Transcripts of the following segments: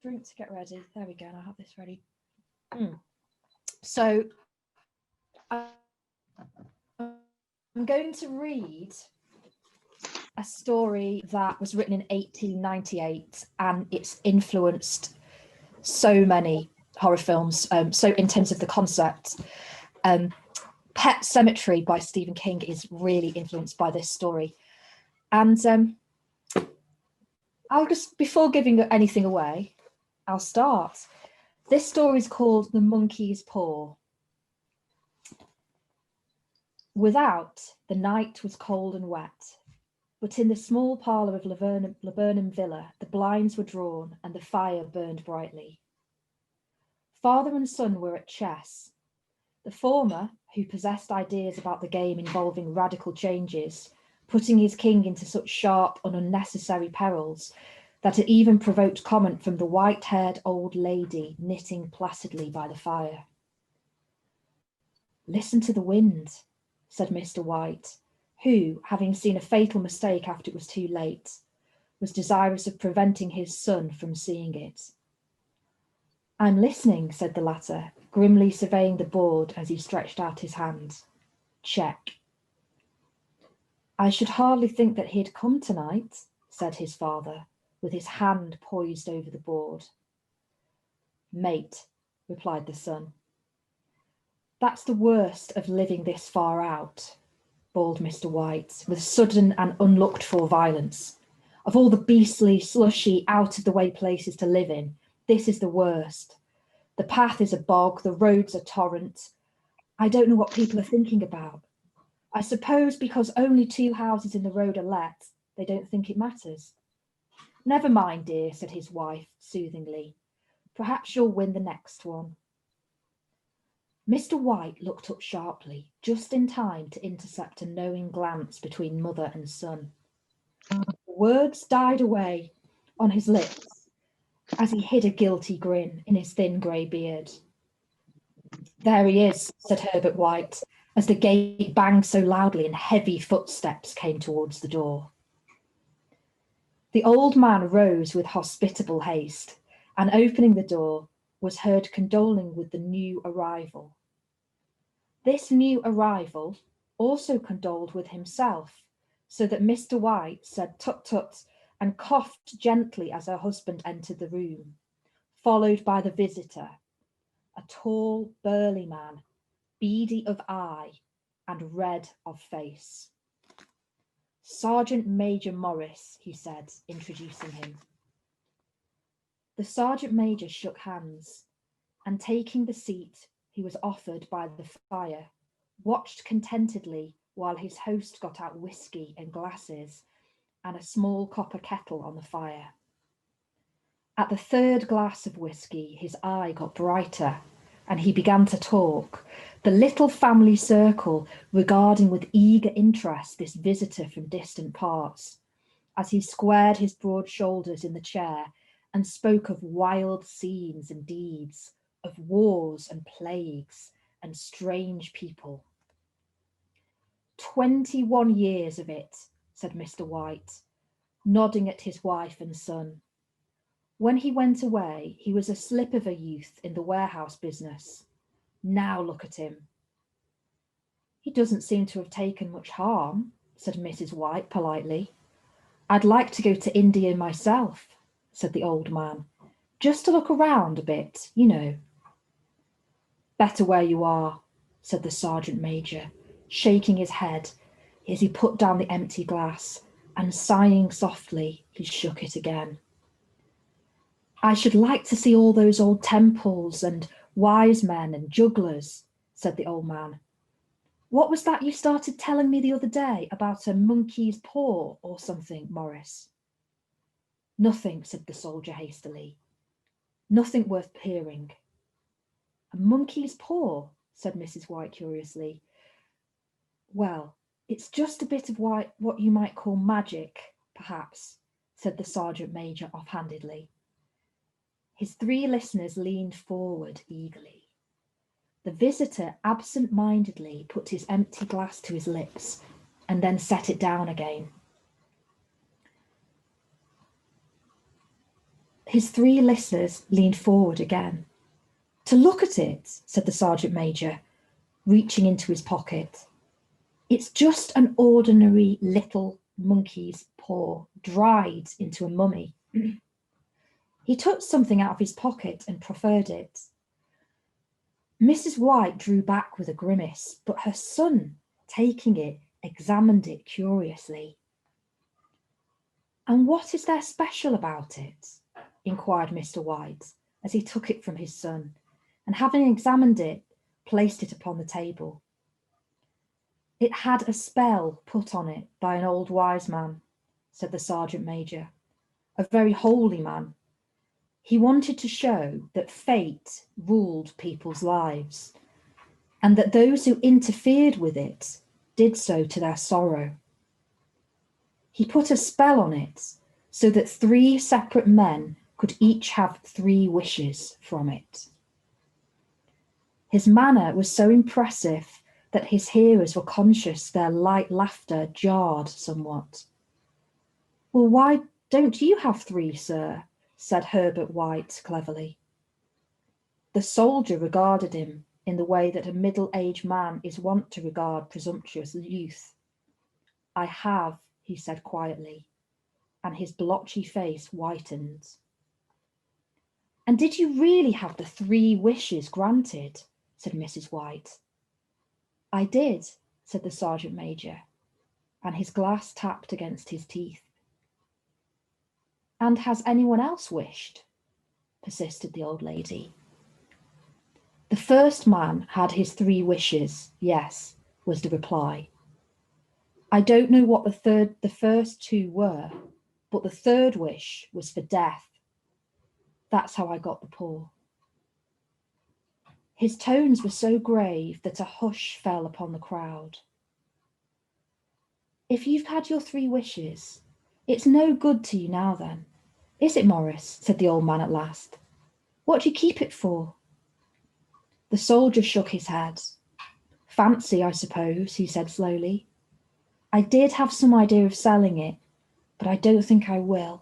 drink to get ready. There we go. And I'll have this ready. So I'm going to read a story that was written in 1898, and it's influenced so many horror films. So in terms of the concept, Pet Sematary by Stephen King is really influenced by this story. And I'll just, before giving anything away, I'll start. This story is called The Monkey's Paw. Without, the night was cold and wet, but in the small parlour of Laburnum Villa, the blinds were drawn and the fire burned brightly. Father and son were at chess. The former, who possessed ideas about the game involving radical changes, putting his king into such sharp and unnecessary perils that it even provoked comment from the white-haired old lady knitting placidly by the fire. "Listen to the wind," said Mr. White, who, having seen a fatal mistake after it was too late, was desirous of preventing his son from seeing it. "I'm listening," said the latter, grimly surveying the board as he stretched out his hand. "Check." "I should hardly think that he'd come tonight," said his father, with his hand poised over the board. "Mate," replied the son. "That's the worst of living this far out," bawled Mr. White, with sudden and unlooked-for violence. "Of all the beastly, slushy, out-of-the-way places to live in, this is the worst. The path is a bog, the road's a torrent. I don't know what people are thinking about. I suppose because only 2 houses in the road are let, they don't think it matters." "Never mind, dear," said his wife soothingly. "Perhaps you'll win the next one." Mr. White looked up sharply, just in time to intercept a knowing glance between mother and son. The words died away on his lips as he hid a guilty grin in his thin grey beard. "There he is," said Herbert White, as the gate banged so loudly and heavy footsteps came towards the door. The old man rose with hospitable haste, and opening the door, was heard condoling with the new arrival. This new arrival also condoled with himself, so that Mr. White said tut tut and coughed gently as her husband entered the room, followed by the visitor, a tall, burly man, beady of eye and red of face. "Sergeant Major Morris," he said, introducing him. The Sergeant Major shook hands, and taking the seat he was offered by the fire, watched contentedly while his host got out whiskey and glasses and a small copper kettle on the fire. At the 3rd glass of whiskey, his eye got brighter, and he began to talk, the little family circle regarding with eager interest this visitor from distant parts, as he squared his broad shoulders in the chair and spoke of wild scenes and deeds, of wars and plagues and strange people. 21 years of it, said Mr. White, nodding at his wife and son. When he went away, he was a slip of a youth in the warehouse business. Now look at him. He doesn't seem to have taken much harm, said Mrs. White politely. I'd like to go to India myself, said the old man, just to look around a bit, you know. Better where you are, said the Sergeant Major, shaking his head as he put down the empty glass, and sighing softly, he shook it again. I should like to see all those old temples and wise men and jugglers, said the old man. What was that you started telling me the other day about a monkey's paw or something, Morris? Nothing, said the soldier hastily. Nothing worth hearing. A monkey's paw, said Mrs. White curiously. Well, it's just a bit of what you might call magic, perhaps, said the Sergeant Major offhandedly. His 3 listeners leaned forward eagerly. The visitor absent-mindedly put his empty glass to his lips and then set it down again. His three listeners leaned forward again. To look at it, said the sergeant major, reaching into his pocket. It's just an ordinary little monkey's paw, dried into a mummy. He took something out of his pocket and proffered it. Mrs. White drew back with a grimace, but her son, taking it, examined it curiously. And what is there special about it? Inquired Mr. White, as he took it from his son, and having examined it, placed it upon the table. It had a spell put on it by an old wise man, said the sergeant major, a very holy man. He wanted to show that fate ruled people's lives, and that those who interfered with it did so to their sorrow. He put a spell on it so that 3 separate men could each have 3 wishes from it. His manner was so impressive that his hearers were conscious their light laughter jarred somewhat. Well, why don't you have 3, sir? Said Herbert White cleverly. The soldier regarded him in the way that a middle-aged man is wont to regard presumptuous youth. I have, he said quietly, and his blotchy face whitened. And did you really have the 3 wishes granted? Said Mrs. White. I did, said the sergeant major, and his glass tapped against his teeth. And has anyone else wished? Persisted the old lady. The first man had his 3 wishes, yes, was the reply. I don't know what the first 2 were, but the 3rd wish was for death. That's how I got the paw. His tones were so grave that a hush fell upon the crowd. If you've had your 3 wishes, it's no good to you now then. Is it, Morris? Said the old man at last. What do you keep it for? The soldier shook his head. Fancy, I suppose, he said slowly. I did have some idea of selling it, but I don't think I will.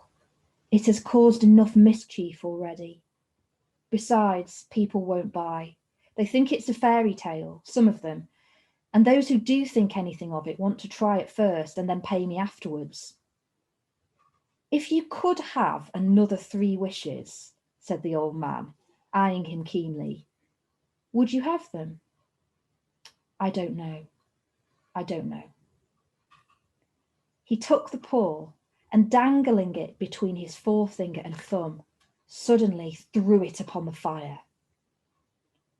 It has caused enough mischief already. Besides, people won't buy. They think it's a fairy tale, some of them, and those who do think anything of it want to try it first and then pay me afterwards. If you could have another 3 wishes, said the old man, eyeing him keenly, would you have them? I don't know. I don't know. He took the paw and, dangling it between his forefinger and thumb, suddenly threw it upon the fire.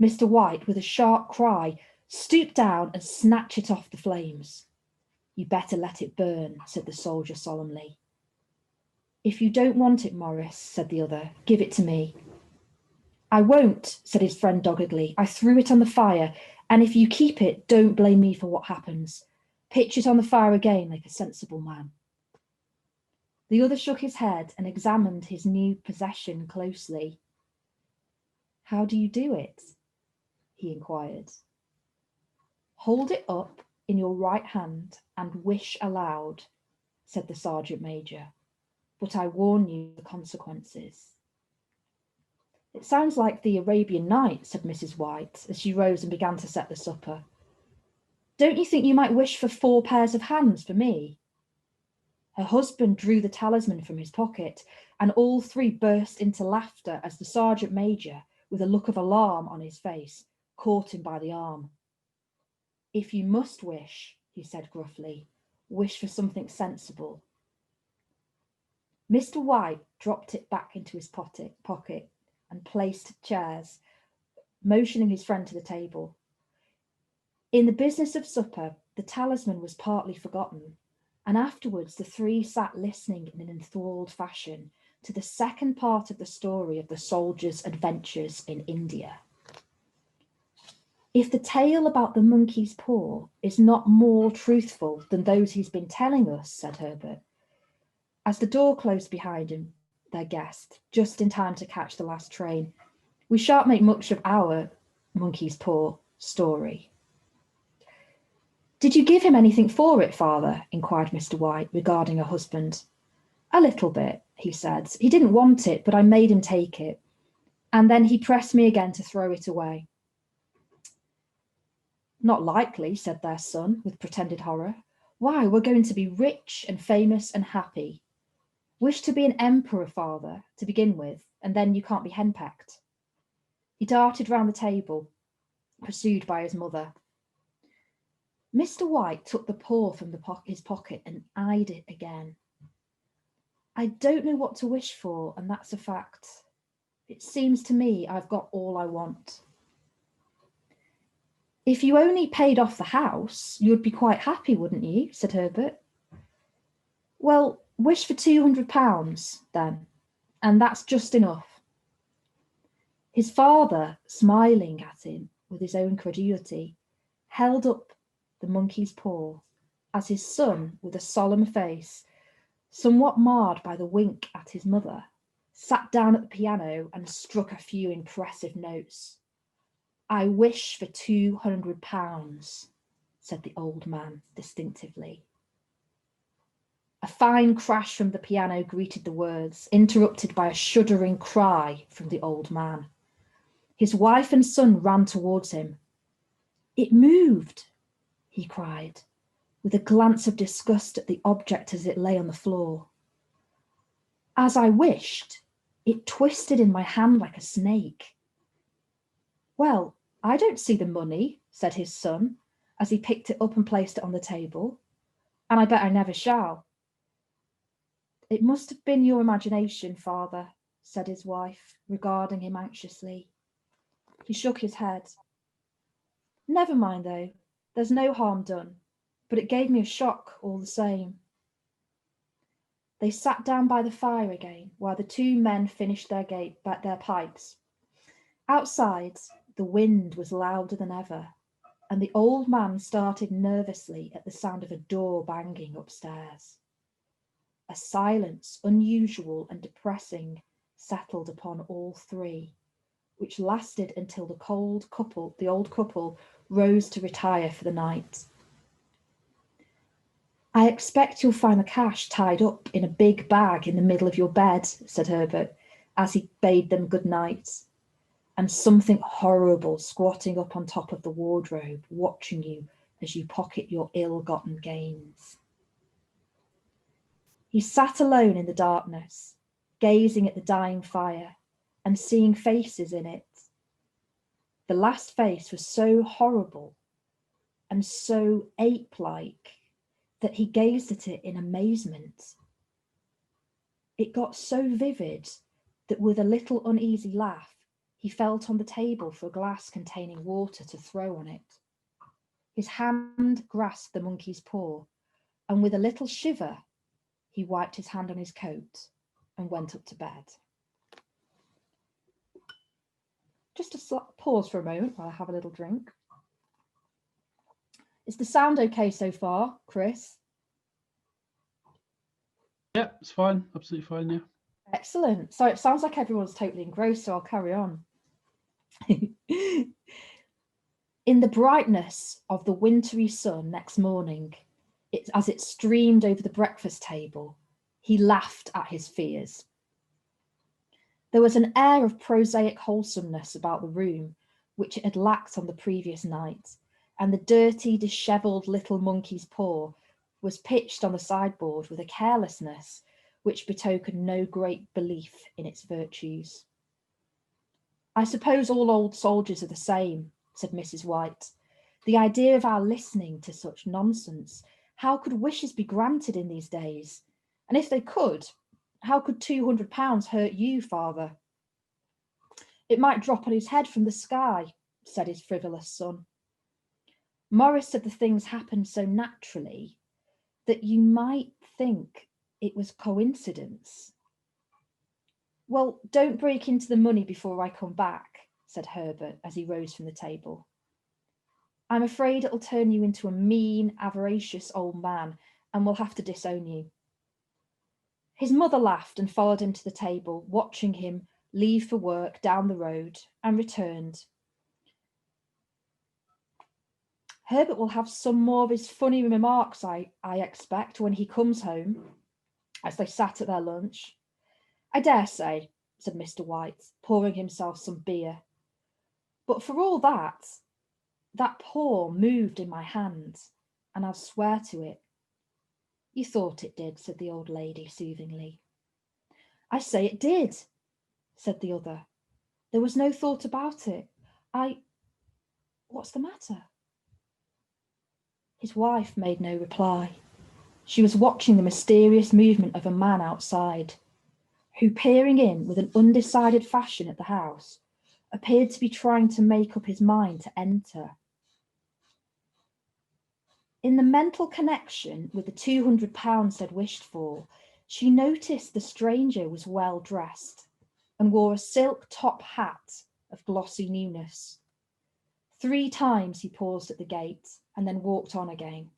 Mr. White, with a sharp cry, stooped down and snatched it off the flames. You better let it burn, said the soldier solemnly. If you don't want it, Morris, said the other, give it to me. I won't, said his friend doggedly. I threw it on the fire, and if you keep it, don't blame me for what happens. Pitch it on the fire again like a sensible man. The other shook his head and examined his new possession closely. How do you do it? He inquired. Hold it up in your right hand and wish aloud, said the sergeant major. But I warn you of the consequences. It sounds like the Arabian Nights, said Mrs. White, as she rose and began to set the supper. Don't you think you might wish for 4 pairs of hands for me? Her husband drew the talisman from his pocket, and all 3 burst into laughter as the sergeant major, with a look of alarm on his face, caught him by the arm. If you must wish, he said gruffly, wish for something sensible. Mr. White dropped it back into his pocket and placed chairs, motioning his friend to the table. In the business of supper, the talisman was partly forgotten, and afterwards the 3 sat listening in an enthralled fashion to the second part of the story of the soldier's adventures in India. If the tale about the monkey's paw is not more truthful than those he's been telling us, said Herbert, as the door closed behind him, their guest, just in time to catch the last train, we shan't make much of our monkey's paw story. Did you give him anything for it, father? Inquired Mr. White, regarding her husband. A little bit, he said. He didn't want it, but I made him take it. And then he pressed me again to throw it away. Not likely, said their son with pretended horror. Why, we're going to be rich and famous and happy. Wish to be an emperor, father, to begin with, and then you can't be henpecked. He darted round the table, pursued by his mother. Mr. White took the paw from his pocket and eyed it again. I don't know what to wish for, and that's a fact. It seems to me I've got all I want. If you only paid off the house, you'd be quite happy, wouldn't you? Said Herbert. Well, wish for £200 then, and that's just enough. His father, smiling at him with his own credulity, held up the monkey's paw as his son, with a solemn face, somewhat marred by the wink at his mother, sat down at the piano and struck a few impressive notes. I wish for £200, said the old man distinctively. A fine crash from the piano greeted the words, interrupted by a shuddering cry from the old man. His wife and son ran towards him. It moved, he cried, with a glance of disgust at the object as it lay on the floor. As I wished, it twisted in my hand like a snake. Well, I don't see the money, said his son, as he picked it up and placed it on the table, and I bet I never shall. It must have been your imagination, father, said his wife, regarding him anxiously. He shook his head. Never mind, though. There's no harm done, but it gave me a shock all the same. They sat down by the fire again while the two men finished their pipes. Outside, the wind was louder than ever, and the old man started nervously at the sound of a door banging upstairs. A silence unusual and depressing settled upon all three, which lasted until the old couple rose to retire for the night. I expect you'll find the cash tied up in a big bag in the middle of your bed, said Herbert, as he bade them good night, and something horrible squatting up on top of the wardrobe, watching you as you pocket your ill-gotten gains. He sat alone in the darkness, gazing at the dying fire and seeing faces in it. The last face was so horrible and so ape-like that he gazed at it in amazement. It got so vivid that with a little uneasy laugh, he felt on the table for a glass containing water to throw on it. His hand grasped the monkey's paw, and with a little shiver, he wiped his hand on his coat and went up to bed. Just a pause for a moment while I have a little drink. Is the sound okay so far, Chris? Yeah, it's fine. Absolutely fine, yeah. Excellent. So it sounds like everyone's totally engrossed, so I'll carry on. In the brightness of the wintry sun next morning, as it streamed over the breakfast table, he laughed at his fears. There was an air of prosaic wholesomeness about the room, which it had lacked on the previous night, and the dirty, dishevelled little monkey's paw was pitched on the sideboard with a carelessness which betokened no great belief in its virtues. I suppose all old soldiers are the same, said Mrs. White. The idea of our listening to such nonsense. How could wishes be granted in these days? And if they could, how could £200 hurt you, father? It might drop on his head from the sky, said his frivolous son. Morris said the things happened so naturally that you might think it was coincidence. Well, don't break into the money before I come back, said Herbert as he rose from the table. I'm afraid it'll turn you into a mean, avaricious old man, and we'll have to disown you. His mother laughed and followed him to the table, watching him leave for work down the road, and returned. Herbert will have some more of his funny remarks, I expect, when he comes home, as they sat at their lunch. I dare say, said Mr. White, pouring himself some beer. But for all that paw moved in my hand, and I'll swear to it. You thought it did, said the old lady soothingly. I say it did, said the other. There was no thought about it. What's the matter? His wife made no reply. She was watching the mysterious movement of a man outside, who, peering in with an undecided fashion at the house, appeared to be trying to make up his mind to enter. In the mental connection with the £200 they'd wished for, she noticed the stranger was well dressed and wore a silk top hat of glossy newness. 3 times he paused at the gate and then walked on again.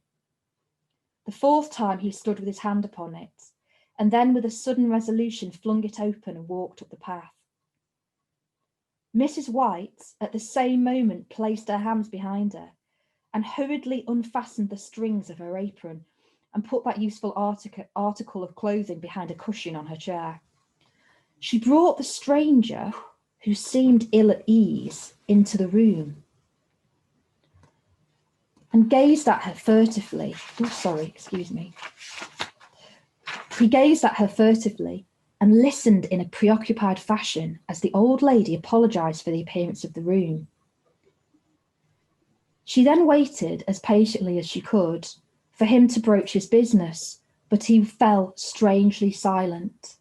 The 4th time he stood with his hand upon it, and then with a sudden resolution flung it open and walked up the path. Mrs. White at the same moment placed her hands behind her and hurriedly unfastened the strings of her apron and put that useful article of clothing behind a cushion on her chair. She brought the stranger, who seemed ill at ease, into the room and gazed at her furtively. He gazed at her furtively and listened in a preoccupied fashion as the old lady apologised for the appearance of the room. She then waited as patiently as she could for him to broach his business, but he fell strangely silent.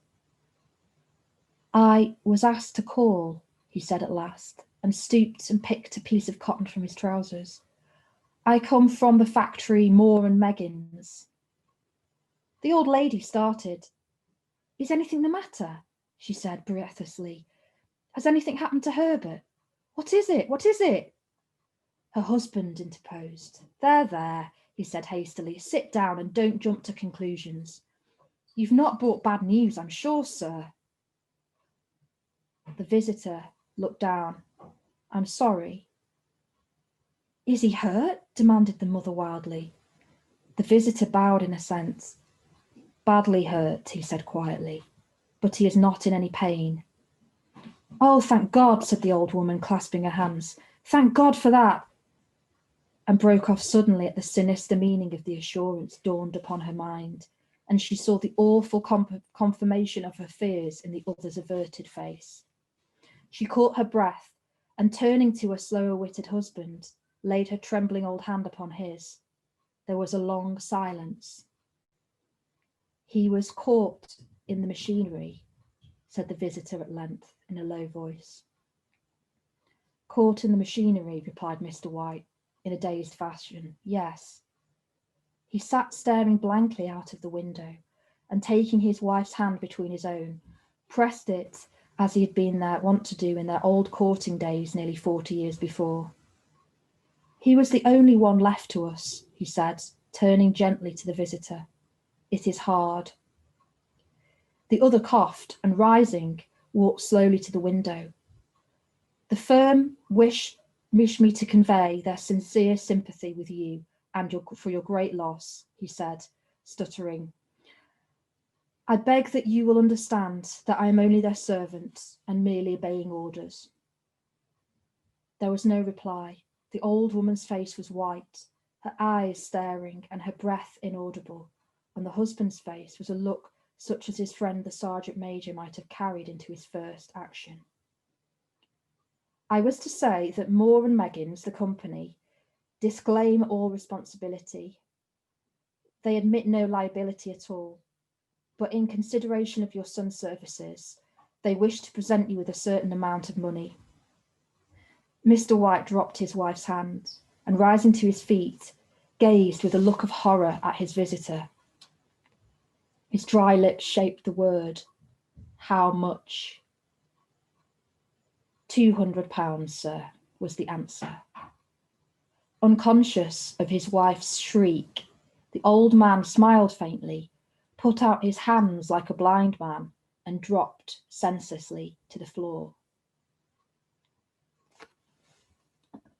I was asked to call, he said at last, and stooped and picked a piece of cotton from his trousers. I come from the factory Moore and Meggins. The old lady started. Is anything the matter? She said breathlessly. Has anything happened to Herbert? What is it? What is it? Her husband interposed. There, he said hastily. Sit down and don't jump to conclusions. You've not brought bad news, I'm sure, sir. The visitor looked down. I'm sorry. Is he hurt? Demanded the mother wildly. The visitor bowed in assent. Badly hurt, he said quietly, but he is not in any pain. Oh, thank God, said the old woman, clasping her hands. Thank God for that. And broke off suddenly at the sinister meaning of the assurance dawned upon her mind, and she saw the awful confirmation of her fears in the other's averted face. She caught her breath, and turning to her slower-witted husband, laid her trembling old hand upon his. There was a long silence. He was caught in the machinery, said the visitor at length in a low voice. Caught in the machinery, replied Mr. White in a dazed fashion. Yes. He sat staring blankly out of the window and taking his wife's hand between his own, pressed it as he had been wont to do in their old courting days nearly 40 years before. He was the only one left to us, he said, turning gently to the visitor. It is hard. The other coughed and, rising, walked slowly to the window. The firm wish me to convey their sincere sympathy with you and for your great loss, he said, stuttering. I beg that you will understand that I am only their servant and merely obeying orders. There was no reply. The old woman's face was white, her eyes staring and her breath inaudible. On the husband's face was a look such as his friend the sergeant major might have carried into his first action. I was to say that Moore and Meggins, the company, disclaim all responsibility. They admit no liability at all, but in consideration of your son's services, they wish to present you with a certain amount of money. Mr. White dropped his wife's hand and, rising to his feet, gazed with a look of horror at his visitor. His dry lips shaped the word, how much? £200, sir, was the answer. Unconscious of his wife's shriek, the old man smiled faintly, put out his hands like a blind man, and dropped senselessly to the floor.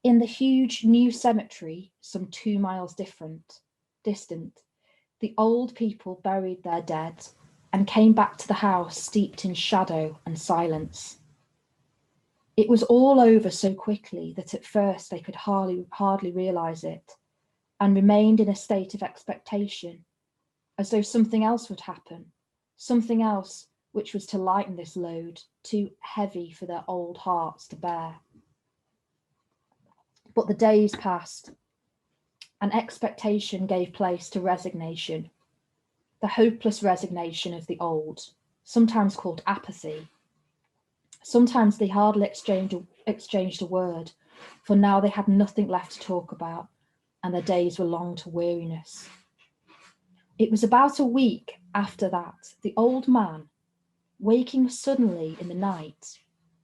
In the huge new cemetery, some 2 miles distant, the old people buried their dead and came back to the house steeped in shadow and silence. It was all over so quickly that at first they could hardly realise it, and remained in a state of expectation, as though something else would happen, something else which was to lighten this load, too heavy for their old hearts to bear. But the days passed, and expectation gave place to resignation, the hopeless resignation of the old, sometimes called apathy. Sometimes they hardly exchanged a word, for now they had nothing left to talk about, and their days were long to weariness. It was about a week after that the old man, waking suddenly in the night,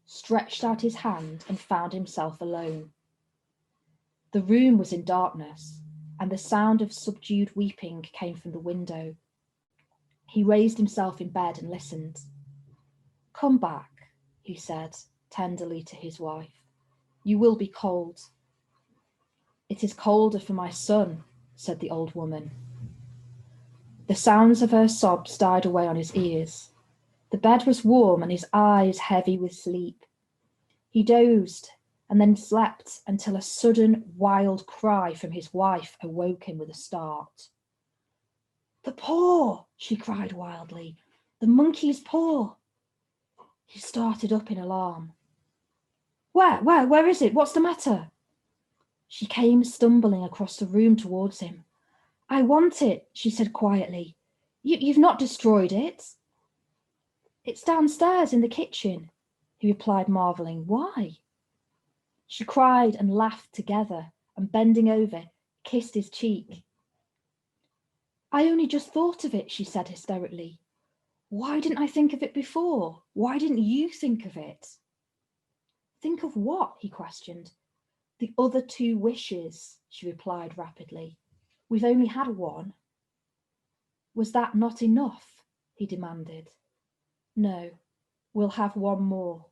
stretched out his hand and found himself alone. The room was in darkness, and the sound of subdued weeping came from the window. He raised himself in bed and listened. "Come back," he said tenderly to his wife. "You will be cold." "It is colder for my son," said the old woman. The sounds of her sobs died away on his ears. The bed was warm and his eyes heavy with sleep. He dozed and then slept until a sudden wild cry from his wife awoke him with a start. "The paw!" she cried wildly. "The monkey's paw!" He started up in alarm. Where is it? What's the matter?" She came stumbling across the room towards him. "I want it," she said quietly. You've not destroyed it?" "It's downstairs in the kitchen," he replied, marvelling. "Why?" She cried and laughed together, and bending over, kissed his cheek. "I only just thought of it," she said hysterically. "Why didn't I think of it before? Why didn't you think of it?" "Think of what?" he questioned. "The other 2 wishes," she replied rapidly. "We've only had one." "Was that not enough?" he demanded. "No, we'll have one more.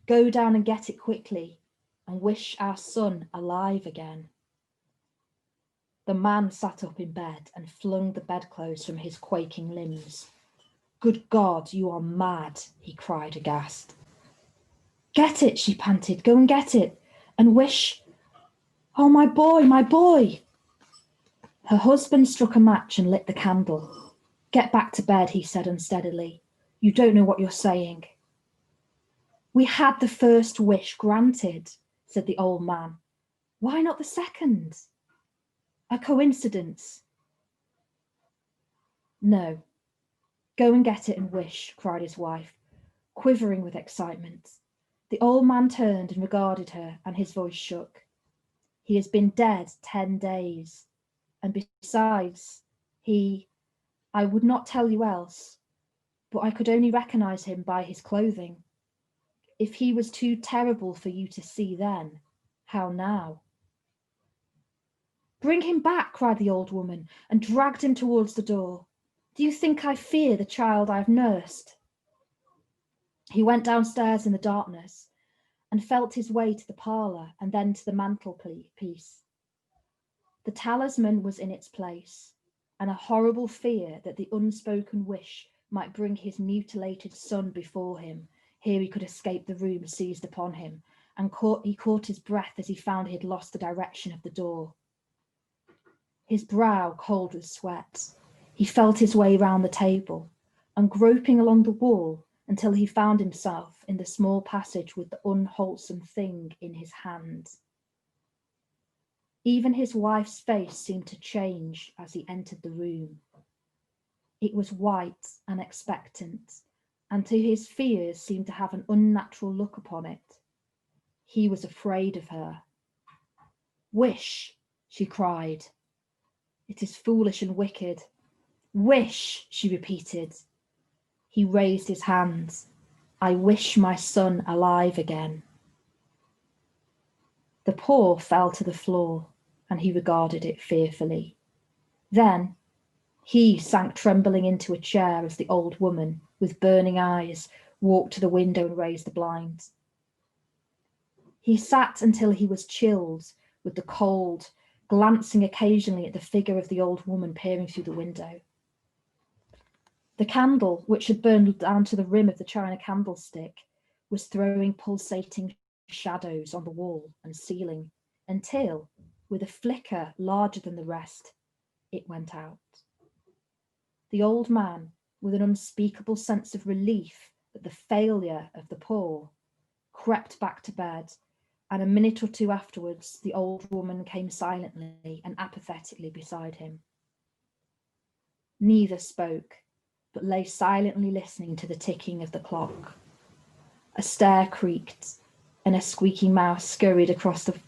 Go down and get it quickly and wish our son alive again." The man sat up in bed and flung the bedclothes from his quaking limbs. "Good God, you are mad," he cried aghast. "Get it," she panted. "Go and get it and wish. Oh, my boy, my boy." Her husband struck a match and lit the candle. "Get back to bed," he said unsteadily. "You don't know what you're saying." "We had the first wish granted," said the old man. "Why not the second?" "A coincidence." "No. Go and get it and wish," cried his wife, quivering with excitement. The old man turned and regarded her, and his voice shook. "He has been dead 10 days. And besides, I would not tell you else, but I could only recognize him by his clothing. If he was too terrible for you to see then, how now?" "Bring him back," cried the old woman, and dragged him towards the door. "Do you think I fear the child I've nursed?" He went downstairs in the darkness and felt his way to the parlour and then to the mantelpiece. The talisman was in its place, and a horrible fear that the unspoken wish might bring his mutilated son before him, here he could escape the room, seized upon him, and he caught his breath as he found he had lost the direction of the door. His brow cold with sweat, he felt his way round the table, and groping along the wall until he found himself in the small passage with the unwholesome thing in his hand. Even his wife's face seemed to change as he entered the room. It was white and expectant, and to his fears seemed to have an unnatural look upon it. He was afraid of her. "Wish," she cried. "It is foolish and wicked." "Wish," she repeated. He raised his hands. "I wish my son alive again." The paw fell to the floor, and he regarded it fearfully. Then he sank trembling into a chair as the old woman, with burning eyes, walked to the window and raised the blinds. He sat until he was chilled with the cold, glancing occasionally at the figure of the old woman peering through the window. The candle, which had burned down to the rim of the china candlestick, was throwing pulsating shadows on the wall and ceiling until, with a flicker larger than the rest, it went out. The old man, with an unspeakable sense of relief at the failure of the poor, crept back to bed, and a minute or two afterwards the old woman came silently and apathetically beside him. Neither spoke, but lay silently listening to the ticking of the clock. A stair creaked, and a squeaky mouse scurried across the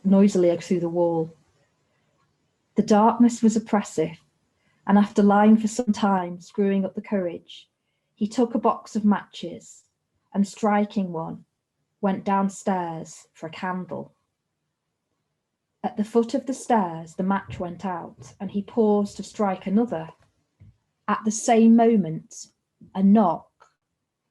noisily through the wall. The darkness was oppressive, and after lying for some time, screwing up the courage, he took a box of matches and, striking one, went downstairs for a candle. At the foot of the stairs, the match went out, and he paused to strike another. At the same moment, a knock,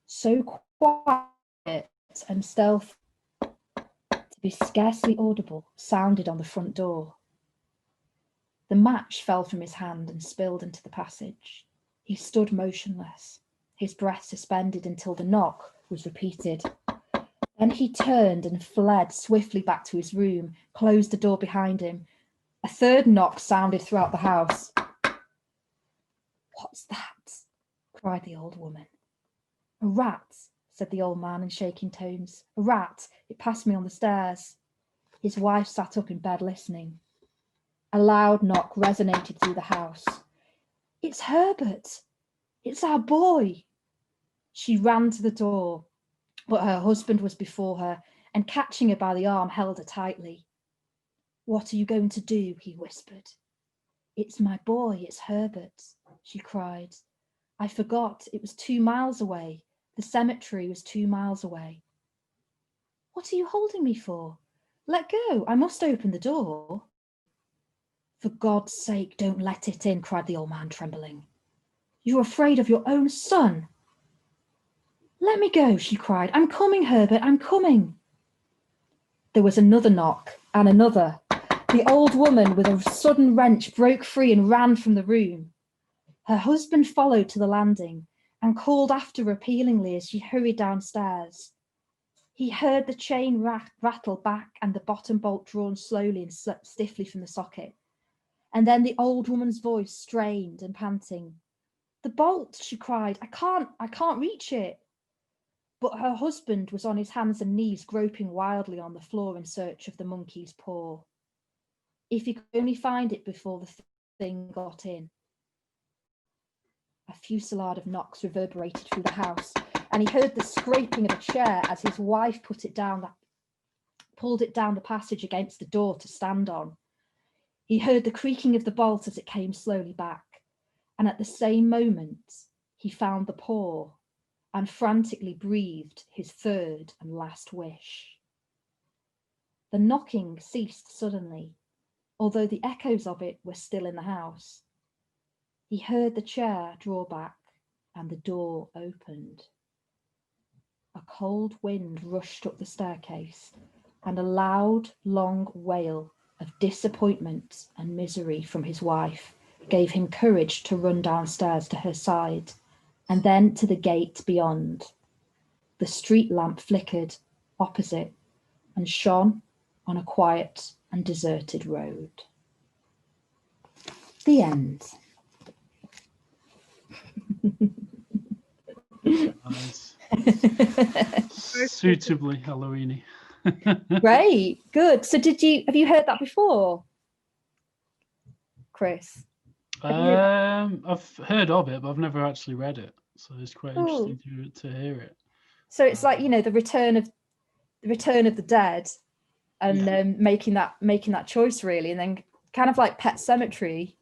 so quiet and stealthy to be scarcely audible, sounded on the front door. The match fell from his hand and spilled into the passage. He stood motionless, his breath suspended until the knock was repeated. Then he turned and fled swiftly back to his room, closed the door behind him. A third knock sounded throughout the house. "What's that?" cried the old woman. "A rat," said the old man in shaking tones. "A rat. It passed me on the stairs." His wife sat up in bed listening. A loud knock resonated through the house. "It's Herbert. It's our boy." She ran to the door, but her husband was before her, and catching her by the arm, held her tightly. "What are you going to do?" he whispered. "It's my boy. It's Herbert," she cried. "I forgot. It was 2 miles away. The cemetery was 2 miles away." "What are you holding me for? Let go. I must open the door." "For God's sake, don't let it in," cried the old man, trembling. "You're afraid of your own son." "Let me go," she cried. "I'm coming, Herbert, I'm coming." There was another knock, and another. The old woman, with a sudden wrench, broke free and ran from the room. Her husband followed to the landing and called after her appealingly as she hurried downstairs. He heard the chain rattle back and the bottom bolt drawn slowly and stiffly from the socket. And then the old woman's voice, strained and panting. "The bolt," she cried. I can't reach it." But her husband was on his hands and knees, groping wildly on the floor in search of the monkey's paw. If he could only find it before the thing got in. A fusillade of knocks reverberated through the house, and he heard the scraping of a chair as his wife pulled it down the passage against the door to stand on. He heard the creaking of the bolt as it came slowly back, and at the same moment he found the paw and frantically breathed his third and last wish. The knocking ceased suddenly, although the echoes of it were still in the house. He heard the chair draw back and the door opened. A cold wind rushed up the staircase, and a loud, long wail of disappointment and misery from his wife gave him courage to run downstairs to her side, and then to the gate beyond. The street lamp flickered opposite and shone on a quiet and deserted road. The end. Nice. Suitably Halloweeny. Great, good. So have you heard that before, Chris? I've heard of it, but I've never actually read it, so it's quite interesting to hear it. So it's like, the return of the dead, and making that choice, really, and then kind of like Pet Sematary,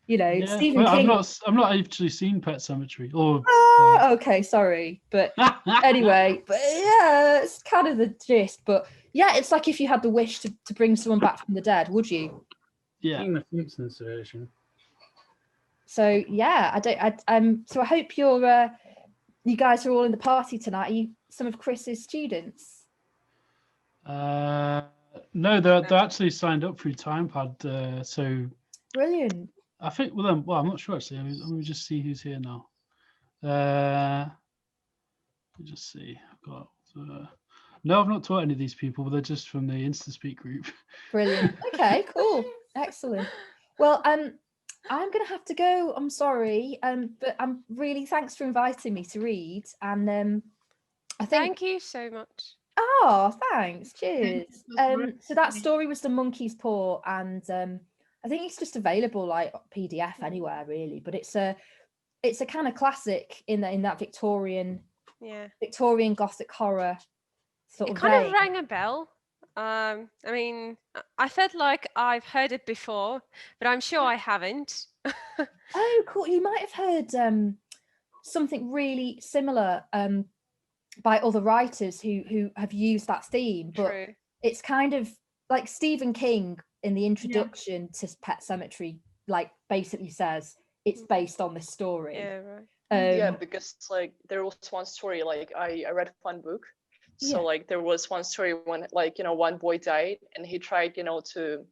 Stephen King. I've not actually seen Pet Sematary. Or okay, sorry, but anyway, but yeah, it's kind of the gist. But yeah, it's like if you had the wish to bring someone back from the dead, would you? Yeah. In the Simpsons version. So yeah, so I hope you guys are all in the party tonight. Are you some of Chris's students? No, they're actually signed up through TimePad. So Brilliant. I think I'm not sure actually. Let me just see who's here now. Let me just see. I've got. No, I've not taught any of these people, but they're just from the Instaspeak group. Brilliant. Okay, cool. Excellent. Well, I'm going to have to go. I'm sorry. But I'm really, thanks for inviting me to read. And I think. Thank you so much. Oh, thanks. Cheers. So that story was The Monkey's Paw, and I think it's just available like PDF anywhere really. But it's a kind of classic in that Victorian Gothic horror sort of It kind vein. of rang a bell. I mean, I felt like I've heard it before, but I'm sure I haven't. Oh, cool. You might have heard something really similar by other writers who have used that theme, but True. It's kind of like Stephen King in the introduction to Pet Sematary, like basically says it's based on this story. Yeah, right. Yeah, because like there was one story, like I read one book. So like there was one story when like, you know, one boy died and he tried, you know, to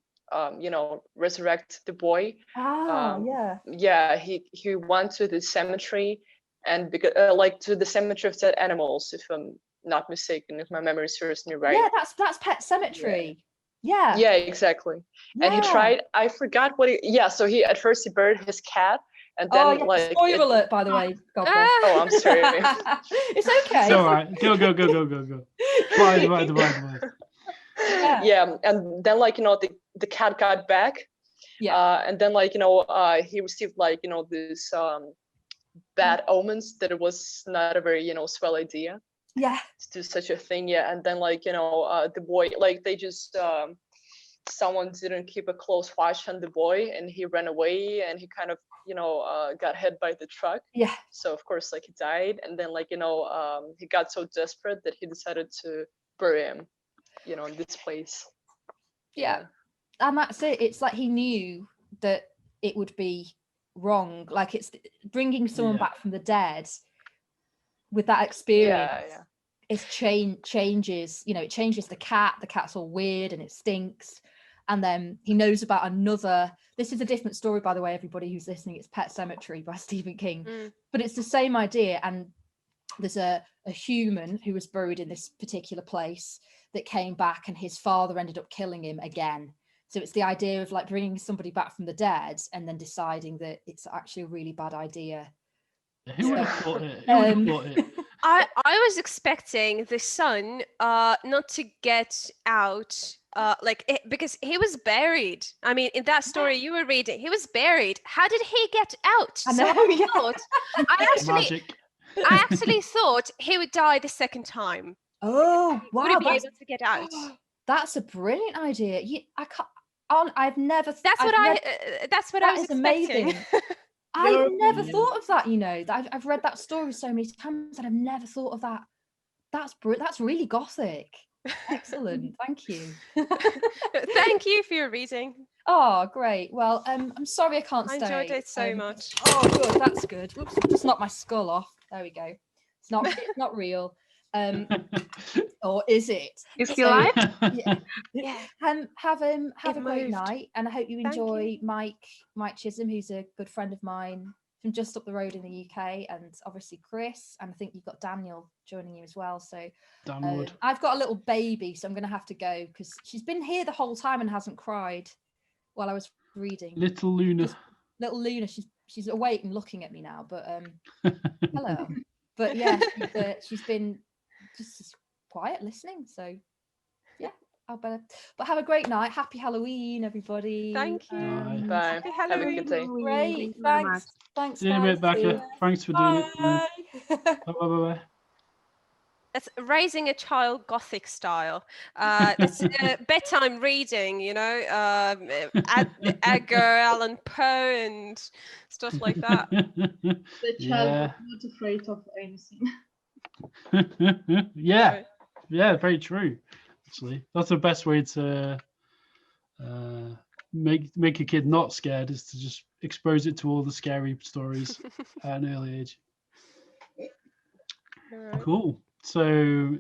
resurrect the boy. He went to the cemetery, and because like to the cemetery of dead animals, if I'm not mistaken, if my memory serves me right. Yeah, that's Pet Sematary. Yeah, exactly. And he tried, I forgot what so he at first he buried his cat, and then like spoiler alert, by the way. God bless. Oh, I'm sorry. It's okay. It's all right. Go. Bye. Yeah, and then like, you know, the cat got back. And then like, you know, he received like, you know, this bad omens that it was not a very, you know, swell idea. Yeah. To do such a thing. And then like, you know, the boy, like they just someone didn't keep a close watch on the boy, and he ran away, and he kind of, you know, got hit by the truck. Yeah. So of course like he died, and then like, you know, he got so desperate that he decided to bury him, you know, in this place. Yeah. And that's it. It's like he knew that it would be wrong. Like it's bringing someone back from the dead with that experience. It changes, you know, it changes the cat. The cat's all weird and it stinks. And then he knows about another. This is a different story, by the way, everybody who's listening. It's Pet Sematary by Stephen King. But it's the same idea. And there's a human who was buried in this particular place that came back, and his father ended up killing him again. So it's the idea of like bringing somebody back from the dead and then deciding that it's actually a really bad idea. Who would have thought it? I was expecting the son not to get out because he was buried. I mean, in that story you were reading, he was buried. How did he get out? I know, I actually thought he would die the second time. Oh, wow. Would he be able to get out? That's a brilliant idea. I've never. That's what I was expecting. Amazing. I've never thought of that. You know, I've read that story so many times, and I've never thought of that. That's really gothic. Excellent. Thank you. Thank you for your reading. Oh, great. Well, I'm sorry I can't stay. I enjoyed it so much. Oh, good. That's good. Whoops, just knocked my skull off. There we go. It's not real. Or is it? Is he alive? Yeah. Have a great night, and I hope you enjoy Mike Chisholm, who's a good friend of mine from just up the road in the UK, and obviously Chris, and I think you've got Daniel joining you as well. So I've got a little baby, so I'm going to have to go because she's been here the whole time and hasn't cried while I was reading. Little Luna. She's awake and looking at me now, but hello. But yeah, she's been just quiet listening. So yeah, I'll better. But have a great night. Happy Halloween, everybody. Thank you. Bye. Happy Halloween. Have a good day. Great. Thanks. See you in a bit, Becca. Thanks for doing it. Bye. That's raising a child gothic style. That's bedtime reading, you know, Edgar Allan Poe and stuff like that. The child is not afraid of anything. Yeah, very true. Actually, that's the best way to make a kid not scared, is to just expose it to all the scary stories at an early age. Cool. So